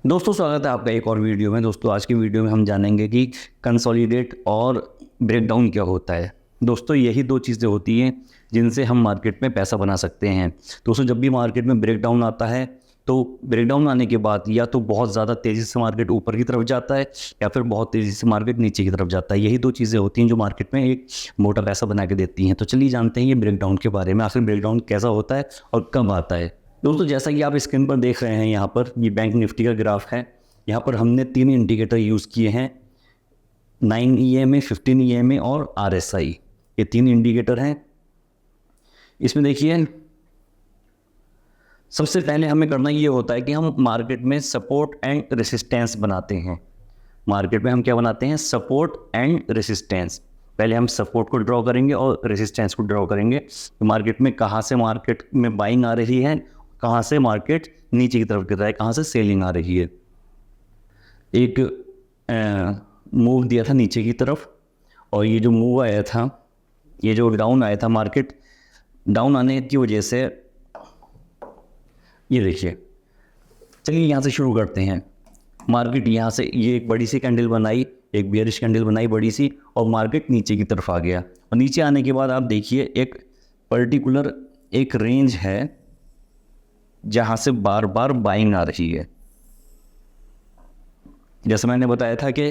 दोस्तों स्वागत है आपका एक और वीडियो में। दोस्तों आज की वीडियो में हम जानेंगे कि कंसोलिडेट और ब्रेकडाउन क्या होता है। दोस्तों यही दो चीज़ें होती हैं जिनसे हम मार्केट में पैसा बना सकते हैं। दोस्तों जब भी मार्केट में ब्रेकडाउन आता है तो ब्रेकडाउन आने के बाद या तो बहुत ज़्यादा तेज़ी से मार्केट ऊपर की तरफ जाता है या फिर बहुत तेज़ी से मार्केट नीचे की तरफ जाता है। यही दो चीज़ें होती हैं जो मार्केट में एक मोटा पैसा बना के देती हैं। तो चलिए जानते हैं ये ब्रेकडाउन के बारे में, आखिर ब्रेकडाउन कैसा होता है और कब आता है। दोस्तों जैसा कि आप स्क्रीन पर देख रहे हैं, यहाँ पर ये बैंक निफ्टी का ग्राफ है। यहाँ पर हमने 3 इंडिकेटर यूज़ किए हैं, 9 EMA, 15 EMA और RSI। ये 3 इंडिकेटर हैं। इसमें देखिए सबसे पहले हमें करना ये होता है कि हम मार्केट में सपोर्ट एंड रेसिस्टेंस बनाते हैं। मार्केट में हम क्या बनाते हैं? Support and resistance. पहले हम सपोर्ट को ड्रॉ करेंगे और रेसिस्टेंस को ड्रॉ करेंगे। तो मार्केट में कहाँ से मार्केट में बाइंग आ रही है, कहाँ से मार्केट नीचे की तरफ गिर रहा है, कहाँ से सेलिंग आ रही है। एक मूव दिया था नीचे की तरफ और ये जो मूव आया था, ये जो डाउन आया था, मार्केट डाउन आने की वजह से ये देखिए। चलिए यहाँ से शुरू करते हैं। मार्केट यहाँ से ये एक बड़ी सी कैंडल बनाई, एक बेयरिश कैंडल बनाई बड़ी सी, और मार्केट नीचे की तरफ आ गया। और नीचे आने के बाद आप देखिए एक पर्टिकुलर एक रेंज है जहाँ से बार बार बाइंग आ रही है। जैसे मैंने बताया था कि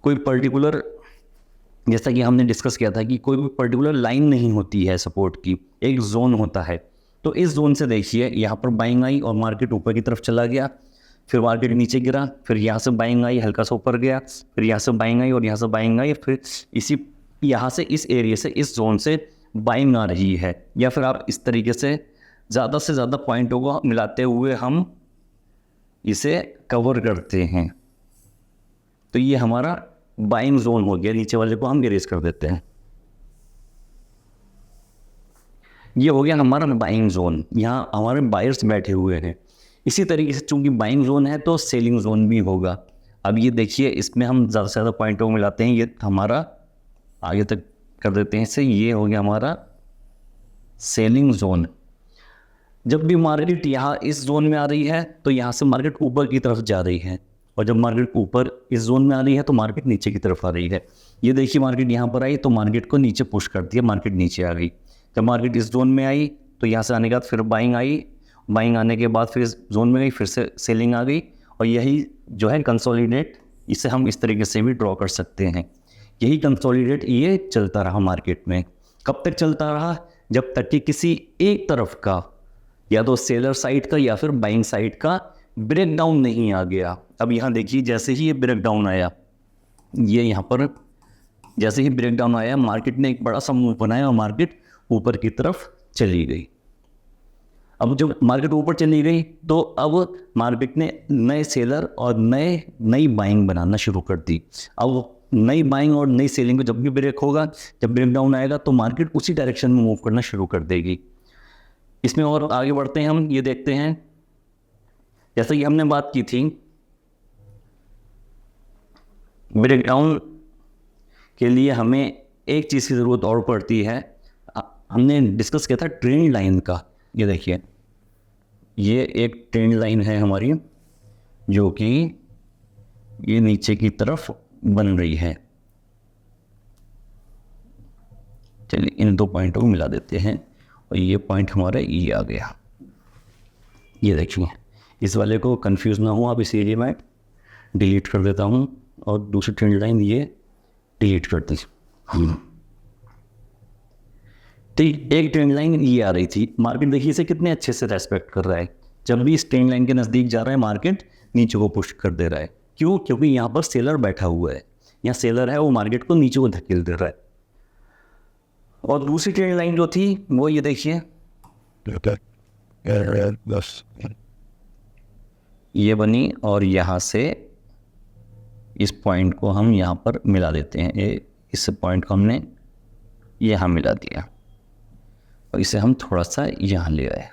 कोई पर्टिकुलर, जैसा कि हमने डिस्कस किया था कि कोई भी पर्टिकुलर लाइन नहीं होती है सपोर्ट की, एक जोन होता है। तो इस जोन से देखिए यहाँ पर बाइंग आई और मार्केट ऊपर की तरफ चला गया, फिर मार्केट नीचे गिरा, फिर यहाँ से बाइंग आई, हल्का सा ऊपर गया, फिर यहाँ से बाइंग आई और यहाँ से बाइंग आई, फिर इसी यहाँ से इस एरिया से इस जोन से बाइंग आ रही है। या फिर आप इस तरीके से ज़्यादा पॉइंटों को मिलाते हुए हम इसे कवर करते हैं। तो ये हमारा बाइंग जोन हो गया, नीचे वाले को हम इरेज कर देते हैं। ये हो गया हमारा बाइंग जोन, यहाँ हमारे बायर्स बैठे हुए हैं। इसी तरीके से चूंकि बाइंग जोन है तो सेलिंग जोन भी होगा। अब ये देखिए इसमें हम ज़्यादा से ज़्यादा पॉइंटों को मिलाते हैं, ये हमारा आगे तक कर देते हैं इसे। ये हो गया हमारा सेलिंग जोन। जब भी मार्केट यहाँ इस जोन में आ रही है तो यहाँ से मार्केट ऊपर की तरफ जा रही है, और जब मार्केट ऊपर इस जोन में आ रही है तो मार्केट नीचे की तरफ आ रही है। ये देखिए मार्केट यहाँ पर आई तो मार्केट को नीचे पुश कर दिया, मार्केट नीचे आ गई। जब मार्केट इस जोन में आई तो यहाँ से आने के बाद फिर बाइंग आई, बाइंग आने के बाद फिर इस जोन में गई, फिर से सेलिंग आ गई। और यही जो है कंसोलिडेट, इसे हम इस तरीके से भी ड्रॉ कर सकते हैं। यही कंसोलिडेट ये चलता रहा मार्केट में। कब तक चलता रहा? जब तक कि किसी एक तरफ का, या तो सेलर साइड का या फिर बाइंग साइड का ब्रेकडाउन नहीं आ गया। अब यहाँ देखिए जैसे ही ये ब्रेकडाउन आया, ये यहाँ पर जैसे ही ब्रेकडाउन आया, मार्केट ने एक बड़ा सा मूव बनाया और मार्केट ऊपर की तरफ चली गई। अब जब मार्केट ऊपर चली गई तो अब मार्केट ने नए सेलर और नई बाइंग बनाना शुरू कर दी। अब नई बाइंग और नई सेलिंग को जब भी ब्रेक होगा, जब ब्रेकडाउन आएगा तो मार्केट उसी डायरेक्शन में मूव करना शुरू कर देगी। इसमें और आगे बढ़ते हैं, हम ये देखते हैं जैसा कि हमने बात की थी ब्रेकडाउन के लिए हमें एक चीज़ की ज़रूरत और पड़ती है। हमने डिस्कस किया था ट्रेंड लाइन का। ये देखिए ये एक ट्रेंड लाइन है हमारी, जो कि ये नीचे की तरफ बन रही है। चलिए इन दो पॉइंटों को मिला देते हैं और ये पॉइंट हमारा ये आ गया। ये देखिए इस वाले को कंफ्यूज ना हो आप, इसीलिए मैं डिलीट कर देता हूँ और दूसरी ट्रेंड लाइन ये डिलीट कर दी। तो एक ट्रेंड लाइन ये आ रही थी, मार्केट देखिए इसे कितने अच्छे से रेस्पेक्ट कर रहा है। जब भी इस ट्रेंड लाइन के नज़दीक जा रहा है मार्केट नीचे को पुश कर दे रहा है। क्यों? क्योंकि यहाँ पर सेलर बैठा हुआ है, यहाँ सेलर है, वो मार्केट को नीचे को धकेल दे रहा है। और दूसरी ट्रेंड लाइन जो थी वो ये देखिए, ये बनी और यहाँ से इस पॉइंट को हम यहाँ पर मिला देते हैं। इस पॉइंट को हमने यहाँ मिला दिया और इसे हम थोड़ा सा यहाँ ले आए।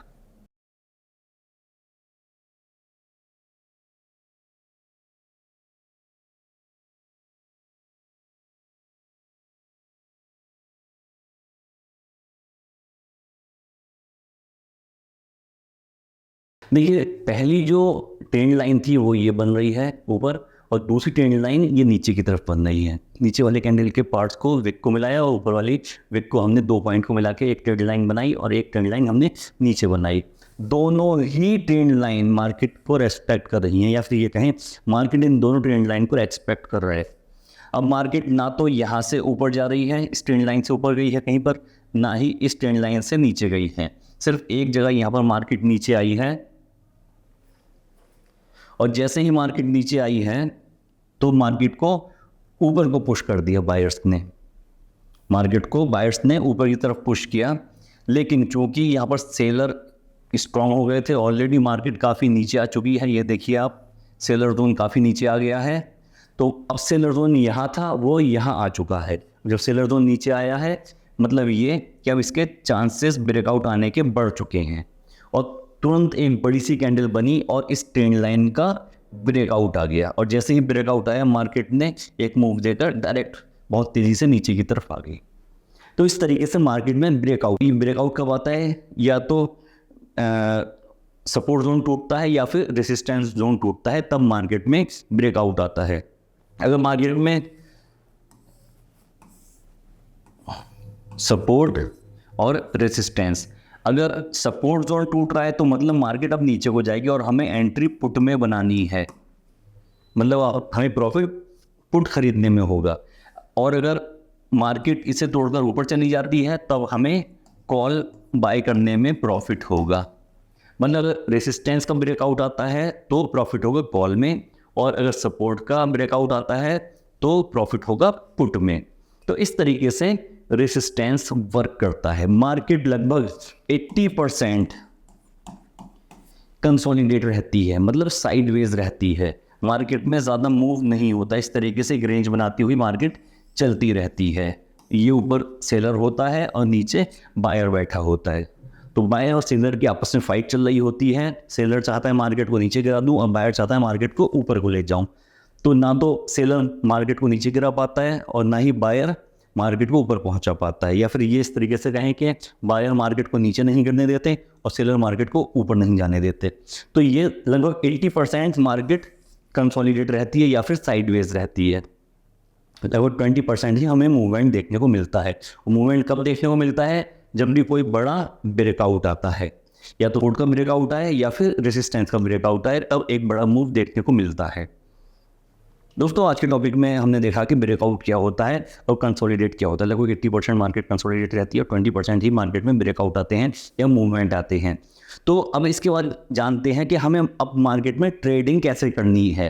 देखिए पहली जो ट्रेंड लाइन थी वो ये बन रही है ऊपर, और दूसरी ट्रेंड लाइन ये नीचे की तरफ बन रही है। नीचे वाले कैंडल के पार्ट्स को विक को मिलाया और ऊपर वाली विक को हमने 2 पॉइंट को मिला के एक ट्रेंड लाइन बनाई और एक ट्रेंड लाइन हमने नीचे बनाई। दोनों ही ट्रेंड लाइन मार्केट को रेस्पेक्ट कर रही हैं, या फिर ये कहें मार्केट इन दोनों ट्रेंड लाइन को रेस्पेक्ट कर रहा है। अब मार्केट ना तो यहाँ से ऊपर जा रही है, इस ट्रेंड लाइन से ऊपर गई है कहीं पर, ना ही इस ट्रेंड लाइन से नीचे गई है। सिर्फ एक जगह यहाँ पर मार्केट नीचे आई है, और जैसे ही मार्केट नीचे आई है तो मार्केट को ऊपर को पुश कर दिया बायर्स ने। मार्केट को बायर्स ने ऊपर की तरफ पुश किया, लेकिन चूंकि यहाँ पर सेलर स्ट्रांग हो गए थे, ऑलरेडी मार्केट काफ़ी नीचे आ चुकी है। ये देखिए आप, सेलर जोन काफ़ी नीचे आ गया है। तो अब सेलर जोन यहाँ था वो यहाँ आ चुका है। जब सेलर जोन नीचे आया है मतलब ये कि अब इसके चांसेस ब्रेकआउट आने के बढ़ चुके हैं, और तुरंत एक बड़ी सी कैंडल बनी और इस ट्रेंड लाइन का ब्रेकआउट आ गया। और जैसे ही ब्रेकआउट आया मार्केट ने एक मूव देकर डायरेक्ट बहुत तेज़ी से नीचे की तरफ आ गई। तो इस तरीके से मार्केट में ब्रेकआउट कब आता है, या तो सपोर्ट जोन टूटता है या फिर रेसिस्टेंस जोन टूटता है, तब मार्केट में ब्रेकआउट आता है। अगर मार्केट में सपोर्ट और रेसिस्टेंस, अगर सपोर्ट जोन टूट रहा है तो मतलब मार्केट अब नीचे को जाएगी और हमें एंट्री पुट में बनानी है, मतलब हमें प्रॉफिट पुट खरीदने में होगा। और अगर मार्केट इसे तोड़कर ऊपर चली जाती है तब हमें कॉल बाय करने में प्रॉफिट होगा। मतलब अगर रेसिस्टेंस का ब्रेकआउट आता है तो प्रॉफिट होगा कॉल में, और अगर सपोर्ट का ब्रेकआउट आता है तो प्रॉफिट होगा पुट में। तो इस तरीके से रेसिस्टेंस वर्क करता है। मार्केट लगभग 80% कंसोलिडेट रहती है, मतलब साइडवेज रहती है। मार्केट में ज़्यादा मूव नहीं होता, इस तरीके से एक रेंज बनाती हुई मार्केट चलती रहती है। ये ऊपर सेलर होता है और नीचे बायर बैठा होता है। तो बायर और सेलर की आपस में फाइट चल रही होती है। सेलर चाहता है मार्केट को नीचे गिरा दूं और बायर चाहता है मार्केट को ऊपर को ले जाऊं। तो ना तो सेलर मार्केट को नीचे गिरा पाता है और ना ही बायर मार्केट को ऊपर पहुंचा पाता है। या फिर ये इस तरीके से कहें कि बायर मार्केट को नीचे नहीं गिरने देते और सेलर मार्केट को ऊपर नहीं जाने देते। तो ये लगभग 80% मार्केट कंसोलिडेट रहती है या फिर साइडवेज रहती है। लगभग 20% ही हमें मूवमेंट देखने को मिलता है। मूवमेंट कब देखने को मिलता है? जब भी कोई बड़ा ब्रेकआउट आता है, या तो सपोर्ट का ब्रेकआउट आए या फिर रेसिस्टेंस का ब्रेकआउट आए, तब एक बड़ा मूव देखने को मिलता है। दोस्तों, आज के टॉपिक में हमने देखा कि ब्रेकआउट क्या होता है और कंसोलिडेट क्या होता है। लगभग 80% मार्केट कंसोलिडेट रहती है और 20% ही मार्केट में ब्रेकआउट आते हैं या मूवमेंट आते हैं। तो अब इसके बाद जानते हैं कि हमें अब मार्केट में ट्रेडिंग कैसे करनी है।